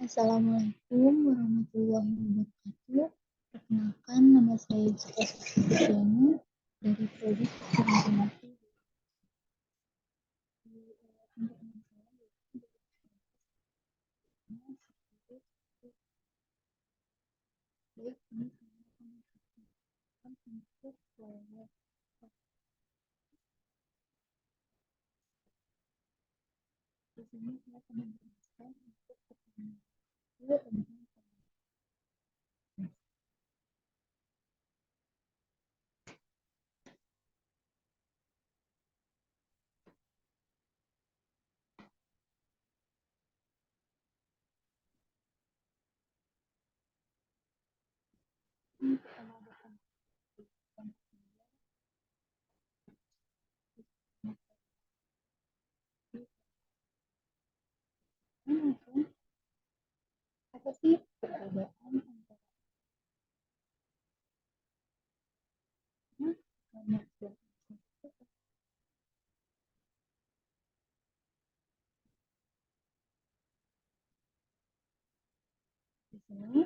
Assalamualaikum warahmatullahi wabarakatuh. Perkenalkan, nama saya Cika Suciana dari Prodi Informasi. Baik, ini saya akan menjelaskan untuk di sini saya akan menjelaskan untuk pertanyaan tentang apa sih perbedaan antara e-commerce dan di sini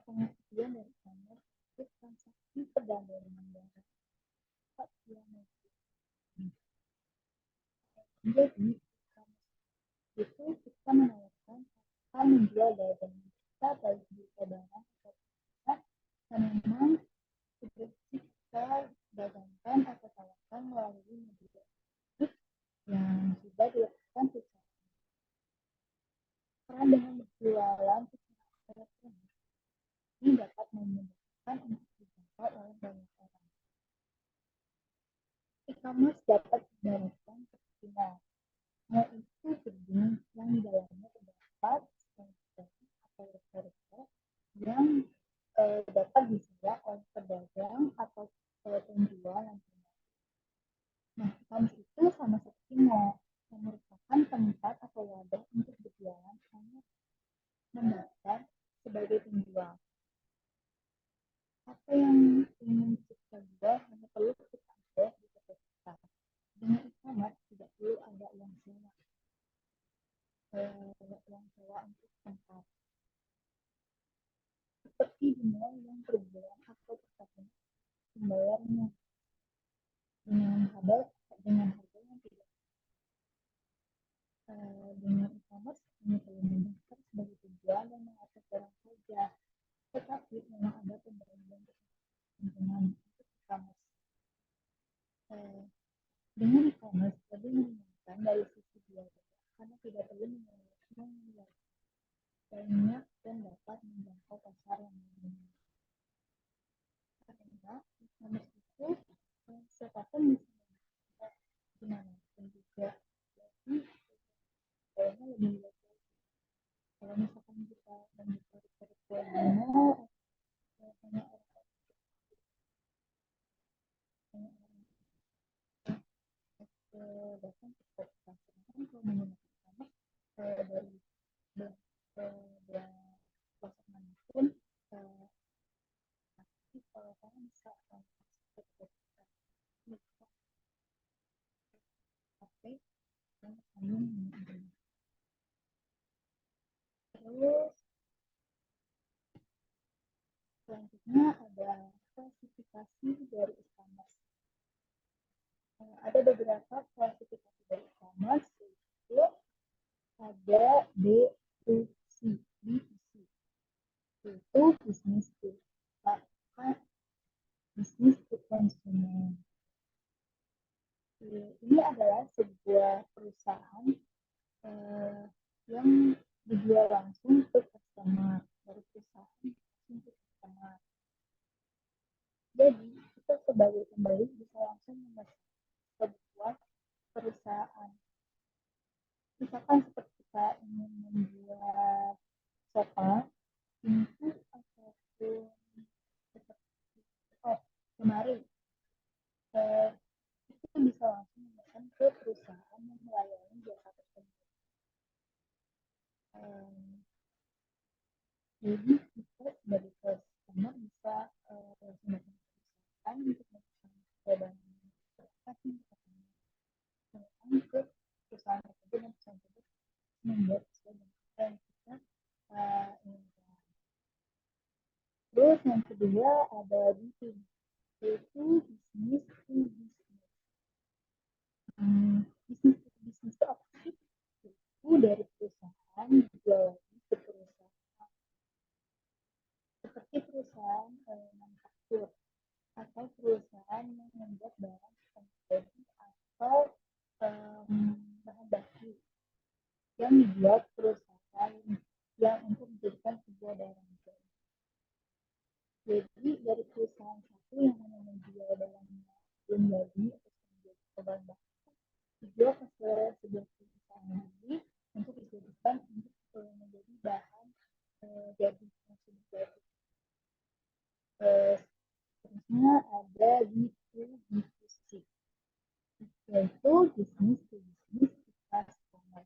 pengertian dari e-commerce itu transaksi perdagangan barang yang jadi itu kita menawarkan atau menjual dagangan kita baik berupa barang atau jasa yang memang kita dagangkan atau tawarkan melalui media yang sudah dilakukan secara peran dengan berjualan secara elektronik ini dapat memudahkan untuk dijangkau oleh banyak orang. E-commerce dapat diibaratkan seperti mall itu gedung yang di dalamnya terdapat atau restoran yang dapat disewa oleh pedagang atau penjual yang terbaik. Nah, e-commerce itu sama seperti mall yang merupakan tempat atau wadah untuk berjualan hanya mendaftar sebagai penjual. Apa yang ingin kita jual hanya perlu kita akses di toko kita. Dengan e-commerce tidak perlu ada uang sewa untuk tempat. Seperti di mall yang per bulan atau per tahun membayarnya dengan harga yang tidak. Dengan e-commerce hanya perlu mendaftar sebagai penjual dan mengakses barang saja. Tetapi memang ada pembagian keuntungan untuk e-commerce. Dengan e-commerce lebih menyenangkan dari sisi biaya karena tidak perlu mengeluarkan banyak dan dapat menjangkau pasar yang berbeda. Karena e-commerce itu siapapun bisa dimanapun juga. Jadi kayaknya lebih luas. Kalau misalkan kita membuka webinar hanya datang ke podcast kan kalau menggunakan dari pasar manapun pasti kalau orang bisa pakai dan sambil menonton. Terus selanjutnya ada klasifikasi dari e-commerce. Ada beberapa klasifikasi dari e-commerce, yaitu ada B2C, yaitu business to consumer. Ini adalah sebuah perusahaan yang dijual langsung ke customer, dari perusahaan langsung ke customer. Jadi kita sebagai pembeli bisa langsung memesan sebuah perusahaan. Misalkan seperti kita ingin membuat sofa, pintu ataupun lemari, itu bisa langsung memesan ke perusahaan yang melayani jasa tersebut. Jadi kita sebagai customer bisa langsung datang untuk memesan barang ke perusahaan tersebut dan perusahaan tersebut membuat sesuai dengan kedua ada bisnis, yaitu bisnis to bisnis. Bisnis to bisnis itu apa sih? Itu dari perusahaan jual lagi ke perusahaan. Seperti perusahaan manufaktur atau perusahaan yang membuat barang komoditi atau bahan baku yang dibuat perusahaan yang untuk menjadikan sebuah barang. Jadi dari perusahaan satu yang hanya menjual barangnya belum jadi atau menjadi bahan baku dijual ke sebuah perusahaan lagi untuk dijadikan untuk menjadi bahan jadi jadi. Terusnya ada B2B2C, yaitu bisnis to bisnis customer.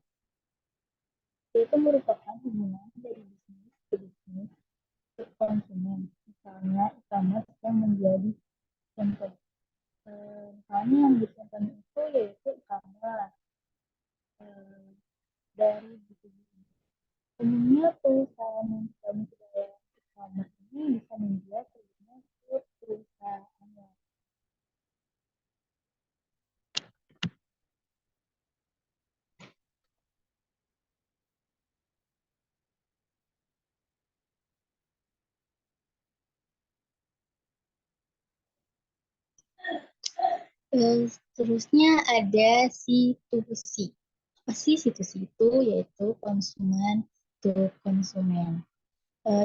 Itu merupakan hubungan dari bisnis ke bisnis ke konsumen. Misalnya e-commerce yang menjadi contoh. Misalnya yang contohnya itu yaitu e-commerce dari B2B. Umumnya perusahaan yang sudah mempercayai e-commerce ini bisa menjual produknya ke perusahaannya. Seterusnya ada C2C. Apa sih C2C itu? Yaitu konsumen to konsumen.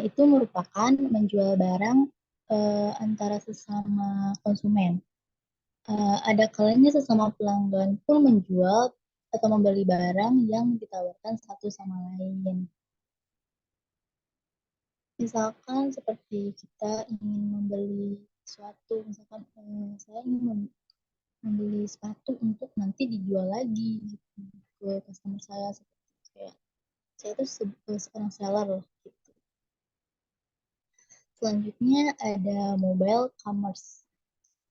Itu merupakan menjual barang antara sesama konsumen. Ada kalanya sesama pelanggan pun menjual atau membeli barang yang ditawarkan satu sama lain. Misalkan seperti kita ingin membeli sesuatu, misalkan saya ingin membeli sepatu untuk nanti dijual lagi gitu, ke customer saya, seperti kayak saya itu seorang seller gitu. Selanjutnya ada mobile commerce.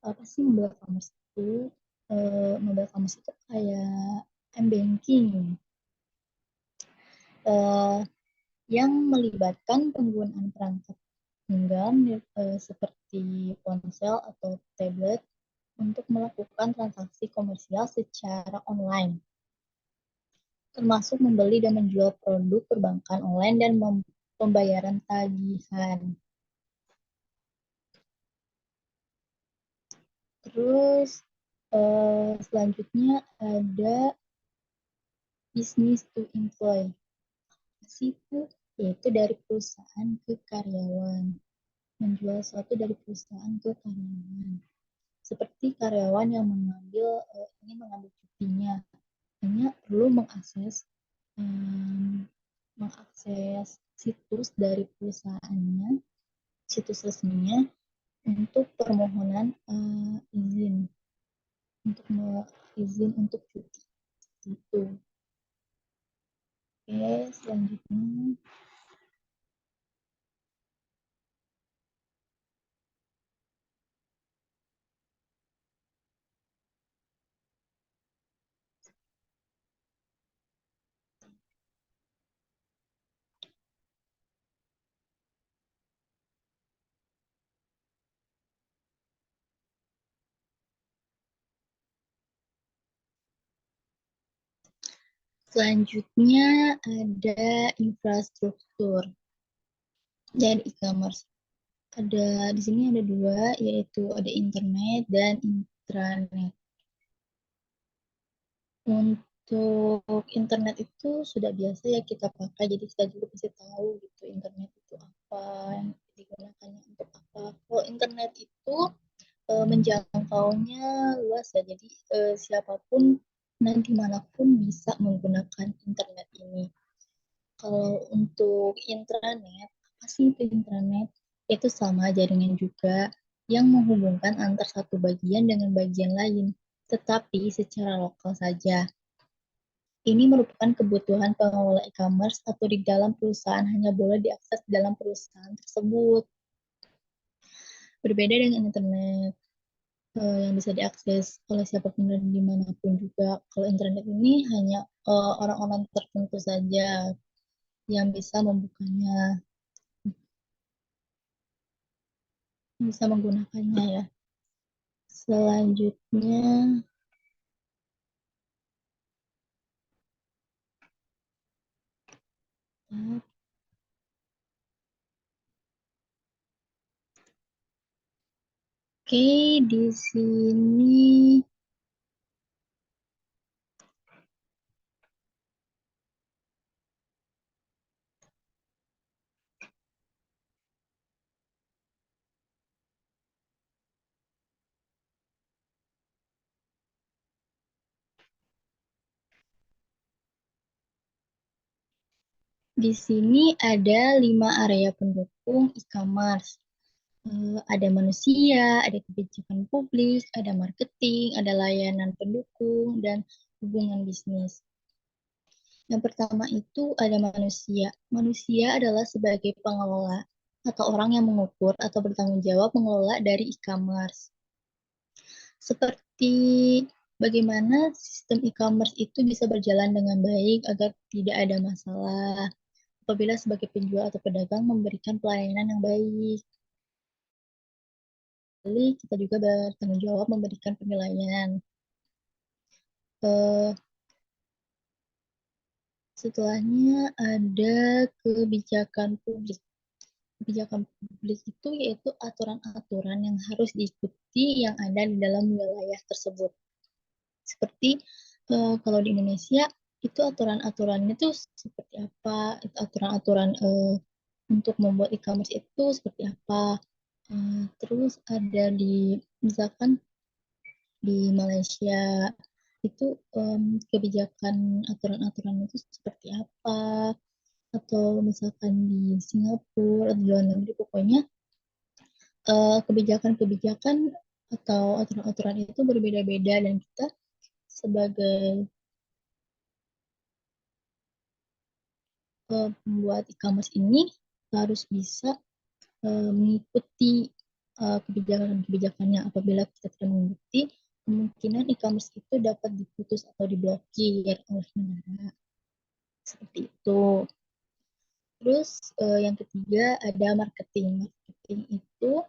Apa sih mobile commerce itu? Mobile commerce itu kayak m-banking yang melibatkan penggunaan perangkat genggam seperti ponsel atau tablet untuk melakukan transaksi komersial secara online, termasuk membeli dan menjual produk perbankan online dan pembayaran tagihan. Terus selanjutnya ada business to employ. Itu yaitu dari perusahaan ke karyawan. Menjual sesuatu dari perusahaan ke karyawan. Seperti karyawan yang ingin mengambil cutinya, hanya perlu mengakses situs dari perusahaannya, situs resminya untuk permohonan izin untuk cuti itu. Oke, selanjutnya selanjutnya ada infrastruktur dan e-commerce. Di sini ada dua, yaitu ada internet dan intranet. Untuk internet itu sudah biasa ya kita pakai, jadi kita juga pasti tahu gitu internet itu apa, yang digunakannya untuk apa. Kalau internet itu menjangkaunya luas ya, jadi siapapun dan dimanapun bisa menggunakan internet ini. Kalau untuk intranet, apa sih itu intranet? Itu sama jaringan juga yang menghubungkan antar satu bagian dengan bagian lain, tetapi secara lokal saja. Ini merupakan kebutuhan pengelola e-commerce atau di dalam perusahaan hanya boleh diakses di dalam perusahaan tersebut. Berbeda dengan internet yang bisa diakses oleh siapapun dan dimanapun juga. Kalau internet ini hanya orang-orang tertentu saja yang bisa membukanya. bisa menggunakannya ya. Selanjutnya, oke, di sini ada 5 area pendukung e-commerce. Ada manusia, ada kebijakan publik, ada marketing, ada layanan pendukung, dan hubungan bisnis. Yang pertama itu ada manusia. Manusia adalah sebagai pengelola atau orang yang mengukur atau bertanggung jawab mengelola dari e-commerce. Seperti bagaimana sistem e-commerce itu bisa berjalan dengan baik agar tidak ada masalah apabila sebagai penjual atau pedagang memberikan pelayanan yang baik. Jadi kita juga bertanggung jawab memberikan penilaian. Setelahnya ada kebijakan publik. Kebijakan publik itu yaitu aturan-aturan yang harus diikuti yang ada di dalam wilayah tersebut. Seperti kalau di Indonesia itu aturan-aturannya itu seperti apa? Itu aturan-aturan untuk membuat e-commerce itu seperti apa? Terus ada di misalkan di Malaysia itu kebijakan aturan-aturan itu seperti apa? Atau misalkan di Singapura atau di luar negeri pokoknya kebijakan-kebijakan atau aturan-aturan itu berbeda-beda dan kita sebagai pembuat e-commerce ini harus bisa mengikuti kebijakan-kebijakannya. Apabila kita tidak mengikuti, kemungkinan e-commerce itu dapat diputus atau diblokir oleh negara. Seperti itu. Terus yang ketiga ada marketing. Marketing itu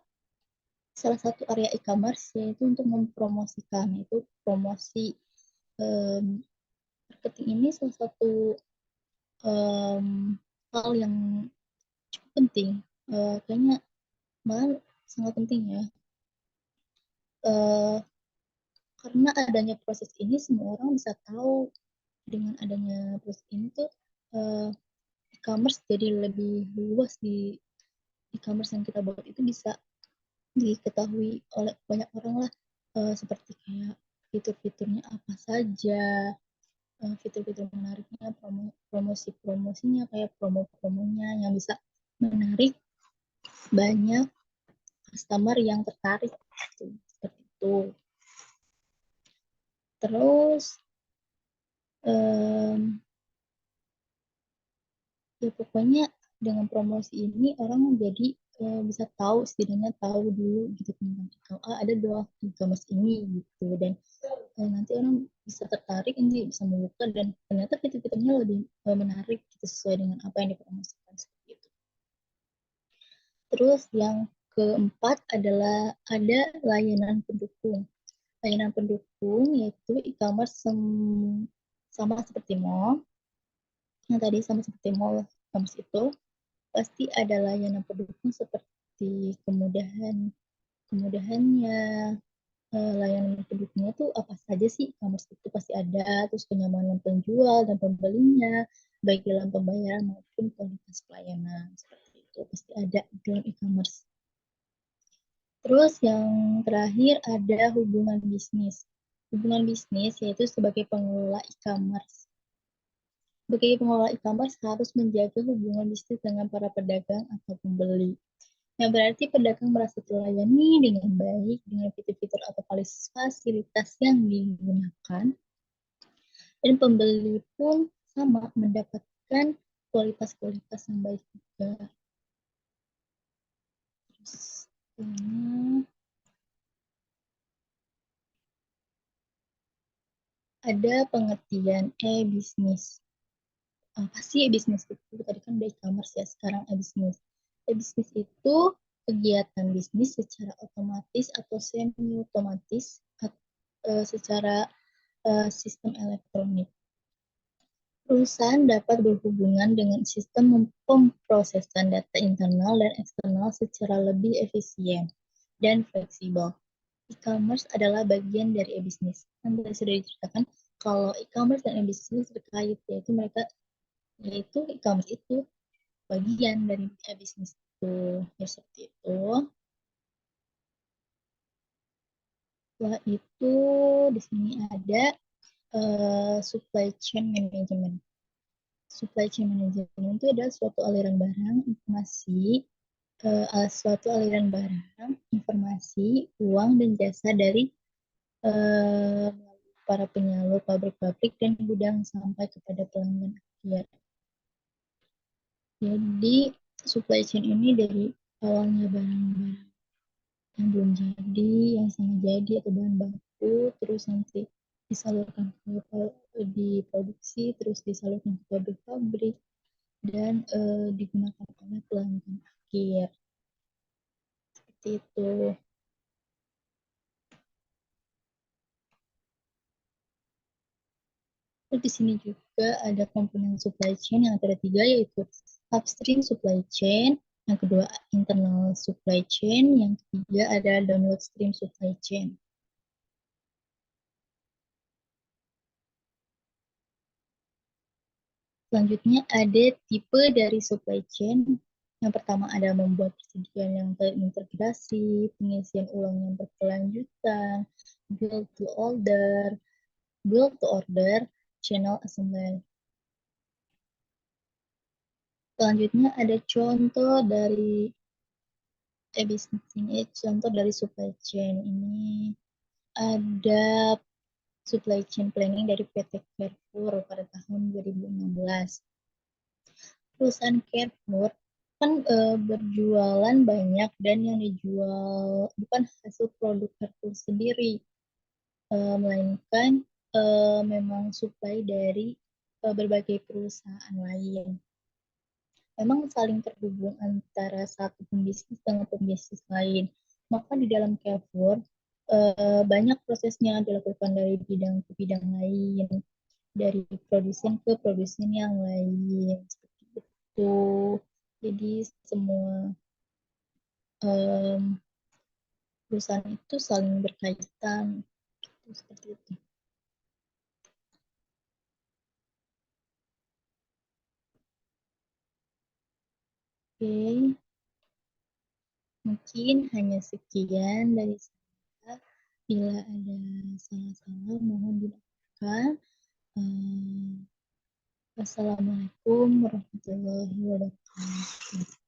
salah satu area e-commerce yaitu untuk mempromosikan, itu promosi. um, Marketing ini salah satu um, hal yang cukup penting, kayaknya malah sangat penting ya, uh, karena adanya proses ini semua orang bisa tahu. Dengan adanya proses ini tuh uh, e-commerce jadi lebih luas. Di e-commerce yang kita buat itu bisa diketahui oleh banyak orang lah, seperti kayak fitur-fiturnya apa saja, fitur-fitur menariknya, promosi-promosinya, kayak promo-promonya yang bisa menarik banyak customer yang tertarik gitu. Seperti itu. Terus um, ya pokoknya dengan promosi ini orang jadi bisa tahu, setidaknya tahu dulu gitu tentang ada dua e-commerce ini gitu, dan nanti orang bisa tertarik, nanti bisa membuka, dan ternyata fitur-fiturnya lebih menarik gitu, sesuai dengan apa yang dipromosikan seperti itu. Terus yang keempat adalah ada layanan pendukung. Layanan pendukung yaitu e-commerce sama seperti mall. Yang tadi sama seperti mall e-commerce itu pasti ada layanan pendukung seperti kemudahannya. Layanan pendukungnya tuh apa saja sih? E-commerce itu pasti ada. Terus kenyamanan penjual dan pembelinya, baik dalam pembayaran maupun kualitas pelayanan. Seperti itu pasti ada dalam e-commerce. Terus yang terakhir ada hubungan bisnis. Hubungan bisnis yaitu sebagai pengelola e-commerce. Sebagai pengelola e-commerce harus menjaga hubungan bisnis dengan para pedagang atau pembeli. Yang berarti pedagang merasa terlayani dengan baik dengan fitur-fitur atau fasilitas yang digunakan, dan pembeli pun sama mendapatkan kualitas-kualitas yang baik juga. Terus, ada pengertian e-bisnis. Apa sih e-bisnis itu? Tadi kan udah e-commerce ya, sekarang e-bisnis. E-bisnis itu kegiatan bisnis secara otomatis atau semi otomatis secara sistem elektronik. Perusahaan dapat berhubungan dengan sistem pemrosesan data internal dan eksternal secara lebih efisien dan fleksibel. E-commerce adalah bagian dari e-bisnis. Nanti sudah diceritakan kalau e-commerce dan e-bisnis terkait, yaitu e-commerce itu bagian dari e-bisnis itu. Ya, seperti itu. Setelah itu di sini ada supply chain management. Supply chain management itu adalah suatu aliran barang, informasi, uang, dan jasa dari para penyalur, pabrik-pabrik, dan gudang sampai kepada pelanggan akhir. Jadi supply chain ini dari awalnya barang-barang yang belum jadi, yang sangat jadi atau bahan baku, terus nanti disalurkan diproduksi, terus disalurkan ke pabrik-pabrik, dan digunakan oleh pelanggan akhir. Seperti itu. Terus di sini juga ada komponen supply chain yang ada tiga, yaitu upstream supply chain, yang kedua internal supply chain, yang ketiga ada downstream supply chain. Selanjutnya ada tipe dari supply chain. Yang pertama ada membuat persediaan yang terintegrasi, pengisian ulang yang berkelanjutan, build to order, channel assembly. Selanjutnya ada contoh dari business ini, contoh dari supply chain ini ada supply chain planning dari PT Carrefour pada tahun 2016. Perusahaan Carrefour kan berjualan banyak, dan yang dijual bukan hasil produk Carrefour sendiri, melainkan memang supply dari berbagai perusahaan lain. Memang saling terhubung antara satu pembisnis dengan pembisnis lain. Maka di dalam Carrefour banyak prosesnya dilakukan dari bidang ke bidang lain, dari produsen ke produsen yang lain, seperti itu. Jadi semua perusahaan itu saling berkaitan, seperti itu. Oke, mungkin hanya sekian dari saya. Bila ada salah-salah, mohon dimaafkan. Wassalamualaikum warahmatullahi wabarakatuh.